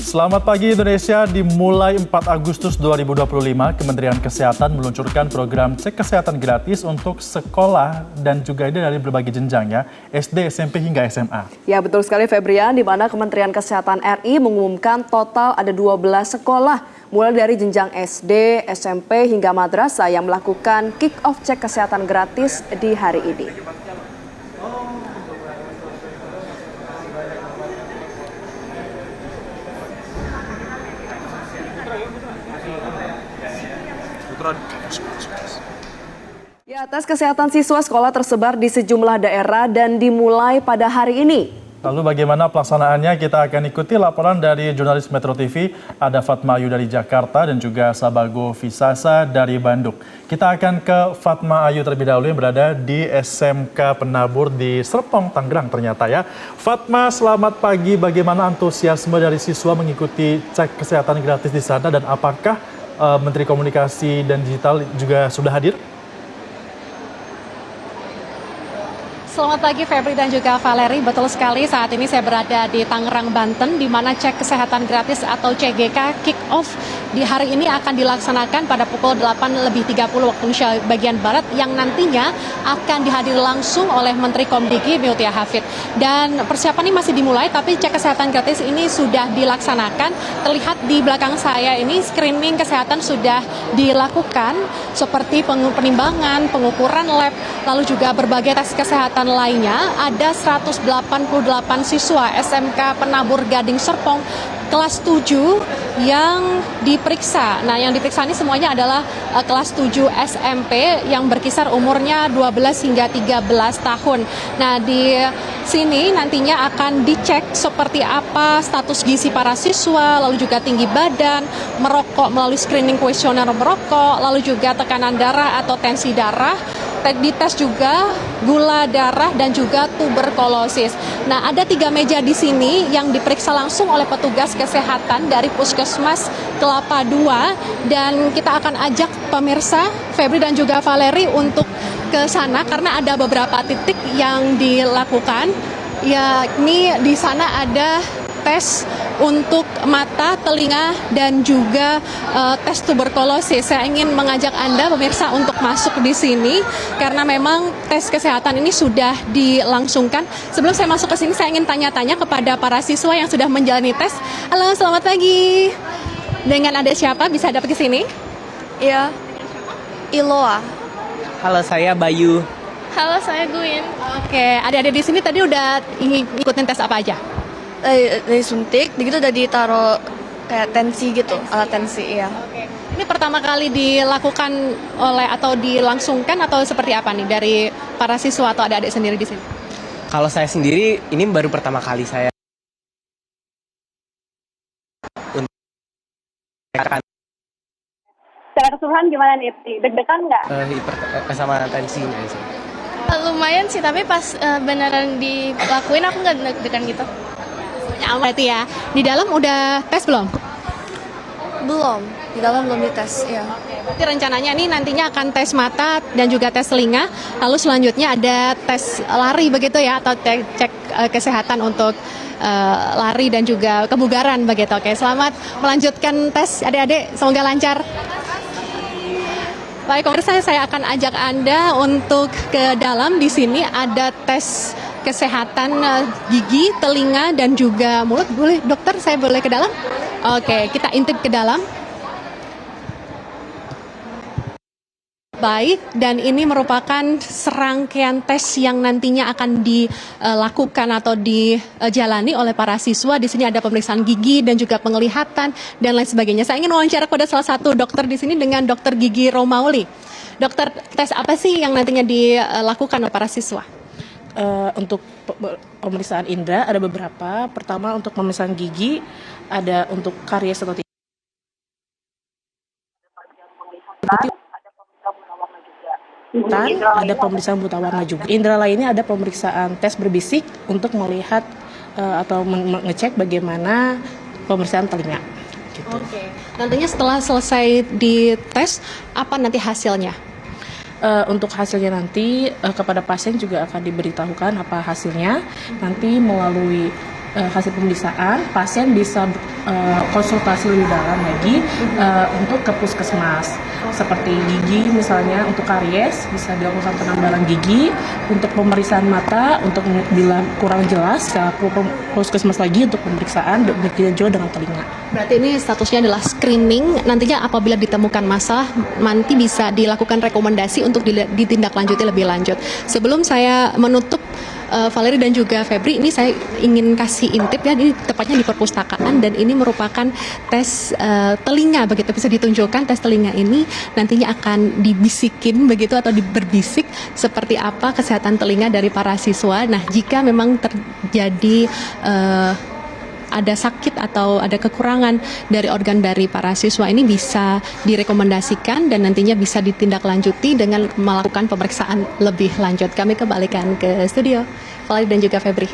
Selamat pagi Indonesia, dimulai 4 Agustus 2025, Kementerian Kesehatan meluncurkan program cek kesehatan gratis untuk sekolah dan juga dari berbagai jenjang ya, SD, SMP hingga SMA. Ya betul sekali Febrian, di mana Kementerian Kesehatan RI mengumumkan total ada 12 sekolah, mulai dari jenjang SD, SMP hingga madrasah yang melakukan kick-off cek kesehatan gratis di hari ini. Ya, tes kesehatan siswa sekolah tersebar di sejumlah daerah dan dimulai pada hari ini. Lalu bagaimana pelaksanaannya? Kita akan ikuti laporan dari jurnalis Metro TV, ada Fatma Ayu dari Jakarta dan juga Sabago Visasa dari Bandung. Kita akan ke Fatma Ayu terlebih dahulu yang berada di SMK Penabur di Serpong, Tangerang ternyata ya. Fatma, selamat pagi. Bagaimana antusiasme dari siswa mengikuti cek kesehatan gratis di sana dan apakah Menteri Komunikasi dan Digital juga sudah hadir? Selamat pagi Febri dan juga Valeri, betul sekali saat ini saya berada di Tangerang, Banten, di mana cek kesehatan gratis atau CGK kick-off di hari ini akan dilaksanakan pada pukul 8.30 waktu Indonesia bagian Barat yang nantinya akan dihadiri langsung oleh Menteri Komdigi Mutia Hafid. Dan persiapan ini masih dimulai, tapi cek kesehatan gratis ini sudah dilaksanakan. Terlihat di belakang saya ini screening kesehatan sudah dilakukan seperti penimbangan, pengukuran lab, lalu juga berbagai tes kesehatan lainnya. Ada 188 siswa SMK Penabur Gading Serpong kelas 7 yang diperiksa. Nah, yang diperiksa ini semuanya adalah kelas 7 SMP yang berkisar umurnya 12 hingga 13 tahun. Nah, di sini nantinya akan dicek seperti apa status gizi para siswa, lalu juga tinggi badan, merokok melalui screening kuesioner merokok, lalu juga tekanan darah atau tensi darah, dites juga gula darah dan juga tuberkulosis. Nah, ada 3 meja di sini yang diperiksa langsung oleh petugas kesehatan dari Puskesmas Kelapa II, dan kita akan ajak pemirsa Febri dan juga Valeri untuk ke sana karena ada beberapa titik yang dilakukan. Yakni di sana ada tes untuk mata, telinga, dan juga tes tuberkulosis. Saya ingin mengajak Anda pemirsa untuk masuk di sini karena memang tes kesehatan ini sudah dilangsungkan. Sebelum saya masuk ke sini, saya ingin tanya-tanya kepada para siswa yang sudah menjalani tes. Halo, selamat pagi. Dengan adik siapa bisa dapat ke sini? Iya, Iloa. Halo, saya Bayu. Halo, saya Guin. Oke, adik-adik di sini tadi udah ikutin tes apa aja? Dari suntik, begitu udah ditaruh kayak tensi gitu, alat tensi, iya. Oke. Ini pertama kali dilakukan oleh atau dilangsungkan atau seperti apa nih dari para siswa atau adik-adik sendiri di sini? Kalau saya sendiri, ini baru pertama kali saya untuk Secara keseluruhan gimana nih? Deg-degan nggak? sama tensinya sih. Lumayan sih, tapi pas beneran dilakuin aku nggak deg-degan gitu. Berarti ya, di dalam udah tes belum? Belum, di dalam belum dites, ya. Berarti rencananya nih nantinya akan tes mata dan juga tes telinga, lalu selanjutnya ada tes lari begitu ya, atau cek kesehatan untuk lari dan juga kebugaran begitu. Oke, selamat melanjutkan tes adik-adik, semoga lancar. Baik, pemirsa, saya akan ajak Anda untuk ke dalam. Di sini ada tes kesehatan gigi, telinga, dan juga mulut. Boleh, dokter, saya boleh ke dalam? Oke, kita intip ke dalam. Baik, dan ini merupakan serangkaian tes yang nantinya akan dilakukan atau dijalani oleh para siswa. Di sini ada pemeriksaan gigi dan juga penglihatan dan lain sebagainya. Saya ingin wawancara kepada salah satu dokter di sini dengan Dokter Gigi Romauli. Dokter, tes apa sih yang nantinya dilakukan oleh para siswa? Untuk pemeriksaan indera ada beberapa. Pertama untuk pemeriksaan gigi, ada untuk karies atau tidak. Ada pemeriksaan buta warna juga. Indera lainnya ada pemeriksaan tes berbisik untuk melihat atau mengecek bagaimana pemeriksaan telinga. Gitu. Oke. Nantinya setelah selesai dites, apa nanti hasilnya? Untuk hasilnya nanti kepada pasien juga akan diberitahukan apa hasilnya. Nanti melalui hasil pemeriksaan, pasien bisa konsultasi lebih dalam lagi untuk ke puskesmas. Seperti gigi misalnya untuk karies bisa dilakukan penambalan gigi, untuk pemeriksaan mata untuk bila kurang jelas ke puskesmas lagi untuk pemeriksaan, demikian juga dengan telinga. Berarti ini statusnya adalah screening, nantinya apabila ditemukan masalah nanti bisa dilakukan rekomendasi untuk ditindaklanjuti lebih lanjut. Sebelum saya menutup Valerie dan juga Febri, ini saya ingin kasih intip ya, ini tepatnya di perpustakaan dan ini merupakan tes telinga begitu, bisa ditunjukkan tes telinga ini nantinya akan dibisikin begitu atau berbisik seperti apa kesehatan telinga dari para siswa. Nah, jika memang terjadi ada sakit atau ada kekurangan dari organ dari para siswa ini bisa direkomendasikan dan nantinya bisa ditindaklanjuti dengan melakukan pemeriksaan lebih lanjut. Kami kembalikan ke studio, Valerie dan juga Febri.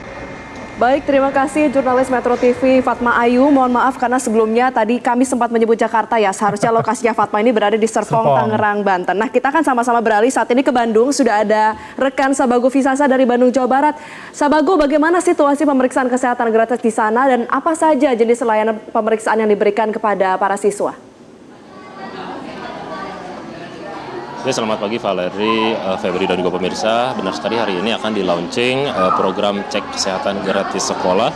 Baik, terima kasih jurnalis Metro TV Fatma Ayu. Mohon maaf karena sebelumnya tadi kami sempat menyebut Jakarta ya. Seharusnya lokasinya Fatma ini berada di Serpong, Tangerang, Banten. Nah, kita akan sama-sama beralih saat ini ke Bandung. Sudah ada rekan Sabago Visasa dari Bandung, Jawa Barat. Sabago, bagaimana situasi pemeriksaan kesehatan gratis di sana dan apa saja jenis layanan pemeriksaan yang diberikan kepada para siswa? Ya, selamat pagi Valerie, Febri dan juga pemirsa. Benar sekali, hari ini akan di-launching program cek kesehatan gratis sekolah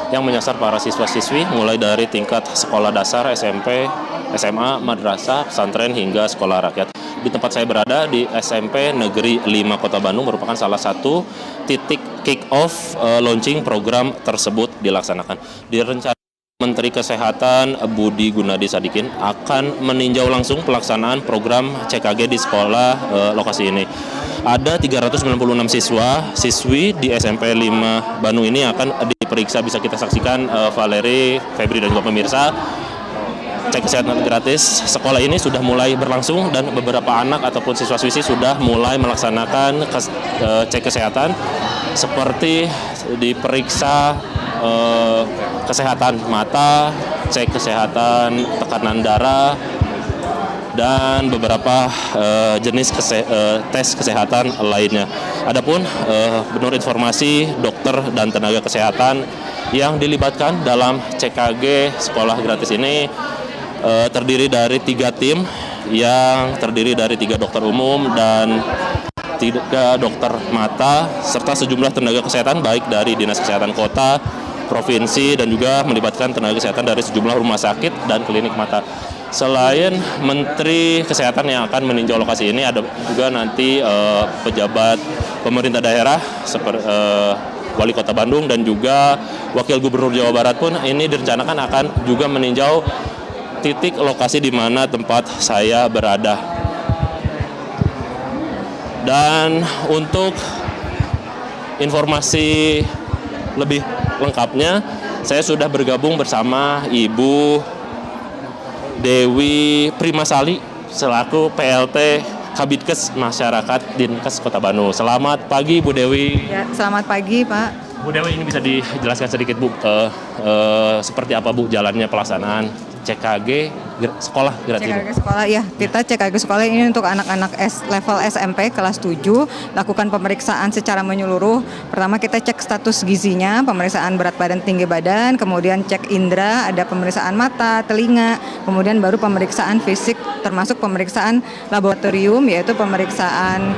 yang menyasar para siswa-siswi mulai dari tingkat sekolah dasar, SMP, SMA, madrasah, pesantren hingga sekolah rakyat. Di tempat saya berada di SMP Negeri 5 Kota Bandung merupakan salah satu titik kick-off launching program tersebut dilaksanakan. Direncanakan Menteri Kesehatan Budi Gunadi Sadikin akan meninjau langsung pelaksanaan program CKG di sekolah lokasi ini. Ada 396 siswi di SMP 5 Bandung ini akan diperiksa, bisa kita saksikan Valerie, Febri dan juga pemirsa. Cek kesehatan gratis sekolah ini sudah mulai berlangsung dan beberapa anak ataupun siswa-siswi sudah mulai melaksanakan cek kesehatan seperti diperiksa kesehatan mata, cek kesehatan tekanan darah, dan beberapa jenis tes kesehatan lainnya. Adapun menurut informasi dokter dan tenaga kesehatan yang dilibatkan dalam CKG sekolah gratis ini terdiri dari 3 tim yang terdiri dari 3 dokter umum dan 3 dokter mata serta sejumlah tenaga kesehatan baik dari Dinas Kesehatan Kota, Provinsi dan juga melibatkan tenaga kesehatan dari sejumlah rumah sakit dan klinik mata. Selain Menteri Kesehatan yang akan meninjau lokasi ini, ada juga nanti pejabat pemerintah daerah seperti Wali Kota Bandung dan juga Wakil Gubernur Jawa Barat pun ini direncanakan akan juga meninjau titik lokasi di mana tempat saya berada. Dan untuk informasi lebih lengkapnya, saya sudah bergabung bersama Ibu Dewi Primasali selaku PLT Kabidkes Masyarakat Dinkes Kota Bandung. Selamat pagi Bu Dewi. Ya, selamat pagi Pak. Bu Dewi, ini bisa dijelaskan sedikit Bu, seperti apa Bu jalannya pelaksanaan CKG sekolah gratis? CKG sekolah ya, kita CKG sekolah ini untuk anak-anak level SMP kelas 7, lakukan pemeriksaan secara menyeluruh. Pertama kita cek status gizinya, pemeriksaan berat badan, tinggi badan, kemudian cek indera, ada pemeriksaan mata, telinga, kemudian baru pemeriksaan fisik termasuk pemeriksaan laboratorium yaitu pemeriksaan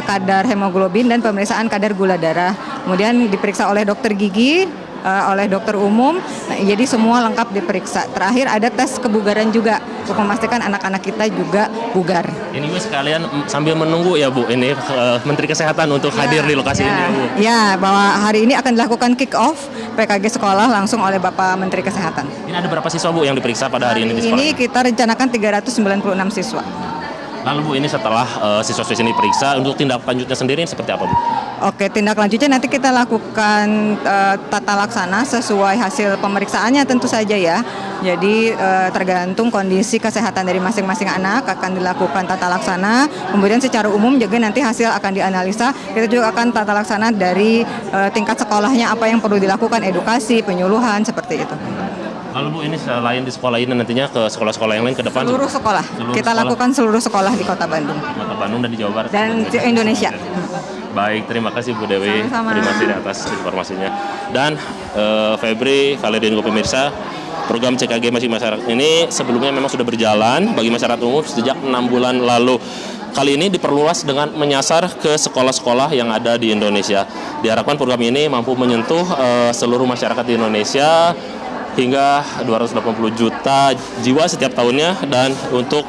kadar hemoglobin dan pemeriksaan kadar gula darah. Kemudian diperiksa oleh dokter gigi, oleh dokter umum, nah, jadi semua lengkap diperiksa. Terakhir ada tes kebugaran juga untuk memastikan anak-anak kita juga bugar. Ini Bu sekalian sambil menunggu ya Bu, ini Menteri Kesehatan untuk hadir di lokasi ini ya Bu. Ya, bahwa hari ini akan dilakukan kick off PKG sekolah langsung oleh Bapak Menteri Kesehatan. Ini ada berapa siswa Bu yang diperiksa pada hari ini di sekolah? Ini kita rencanakan 396 siswa. Lalu Bu, ini setelah siswa-siswa ini diperiksa, untuk tindak lanjutnya sendiri seperti apa Bu? Oke, tindak lanjutnya nanti kita lakukan tata laksana sesuai hasil pemeriksaannya tentu saja ya. Jadi tergantung kondisi kesehatan dari masing-masing anak akan dilakukan tata laksana. Kemudian secara umum juga nanti hasil akan dianalisa. Kita juga akan tata laksana dari tingkat sekolahnya apa yang perlu dilakukan, edukasi, penyuluhan seperti itu. Kalau Bu ini selain di sekolah ini nantinya ke sekolah-sekolah yang lain ke depan? Seluruh sekolah. Kita sekolah. lakukan seluruh sekolah di Kota Bandung. Kota Bandung dan di Jawa Barat. Dan di Indonesia. Baik, terima kasih Bu Dewi. Sama-sama. Terima kasih atas informasinya. Dan Febri, Valeri dan pemirsa, program CKG Masih Masyarakat ini sebelumnya memang sudah berjalan bagi masyarakat umum sejak 6 bulan lalu. Kali ini diperluas dengan menyasar ke sekolah-sekolah yang ada di Indonesia. Diharapkan program ini mampu menyentuh seluruh masyarakat di Indonesia hingga 280 juta jiwa setiap tahunnya, dan untuk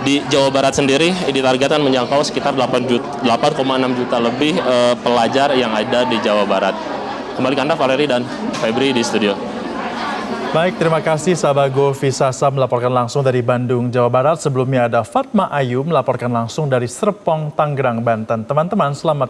di Jawa Barat sendiri ditargetkan menjangkau sekitar 8,6 juta lebih pelajar yang ada di Jawa Barat. Kembali ke Anda Valeri dan Febri di studio. Baik, terima kasih Sabago Visasa melaporkan langsung dari Bandung, Jawa Barat. Sebelumnya ada Fatma Ayu melaporkan langsung dari Serpong, Tangerang, Banten. Teman-teman, selamat